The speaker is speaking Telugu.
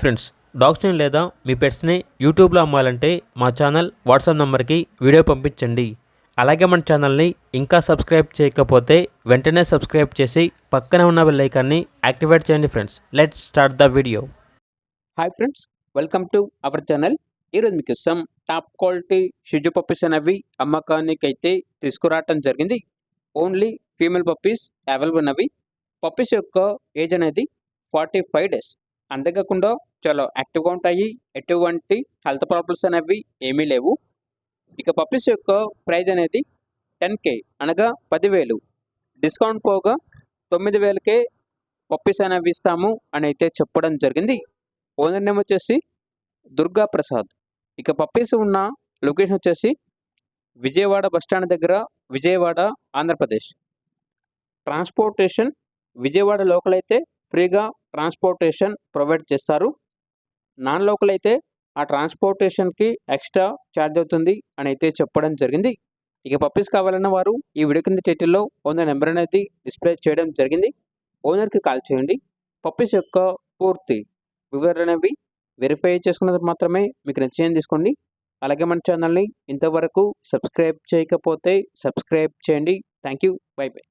ఫ్రెండ్స్, డాగ్స్ని లేదా మీ పెట్స్ని యూట్యూబ్లో అమ్మాలంటే మా ఛానల్ వాట్సాప్ నెంబర్కి వీడియో పంపించండి. అలాగే మన ఛానల్ని ఇంకా సబ్స్క్రైబ్ చేయకపోతే వెంటనే సబ్స్క్రైబ్ చేసి పక్కనే ఉన్న బెల్ ఐకాన్ని యాక్టివేట్ చేయండి. Friends, let's start the video. Hi friends, welcome to our channel. ఈరోజు మీకు టాప్ క్వాలిటీ షిజు పప్పీస్ అనేవి అమ్మకానికి అయితే తీసుకురావటం జరిగింది. ఓన్లీ ఫీమేల్ పప్పీస్ అవైలబుల్ ఉన్నవి. పప్పీస్ యొక్క ఏజ్ అనేది 45 డేస్. అంతేకాకుండా చాలా యాక్టివ్గా ఉంటాయి. ఎటువంటి హెల్త్ ప్రాబ్లమ్స్ అనేవి ఏమీ లేవు. ఇక పప్పీస్ యొక్క ప్రైజ్ అనేది 10K అనగా 10,000 డిస్కౌంట్ పోగా 9,000కే పప్పీస్ అనేవి ఇస్తాము అని అయితే చెప్పడం జరిగింది. ఓనర్ నేమ్ వచ్చేసి దుర్గా ప్రసాద్. ఇక పప్పీస్ ఉన్న లొకేషన్ వచ్చేసి విజయవాడ బస్టాండ్ దగ్గర, విజయవాడ, ఆంధ్రప్రదేశ్. ట్రాన్స్పోర్టేషన్ విజయవాడ లోకల్ అయితే ఫ్రీగా ట్రాన్స్పోర్టేషన్ ప్రొవైడ్ చేస్తారు. నాన్ లోకల్ అయితే ఆ ట్రాన్స్పోర్టేషన్కి ఎక్స్ట్రా ఛార్జ్ అవుతుంది అని అయితే చెప్పడం జరిగింది. ఇక పప్పీస్ కావాలన్న వారు ఈ వీడియో కింద టైటిల్లో ఓనర్ నెంబర్ అనేది డిస్ప్లే చేయడం జరిగింది. ఓనర్కి కాల్ చేయండి. పప్పీస్ యొక్క పూర్తి వివరణవి వెరిఫై చేసుకున్నది మాత్రమే మీకు నచ్చింది తీసుకోండి. అలాగే మన ఛానల్ని ఇంతవరకు సబ్స్క్రైబ్ చేయకపోతే సబ్స్క్రైబ్ చేయండి. Thank you. By by.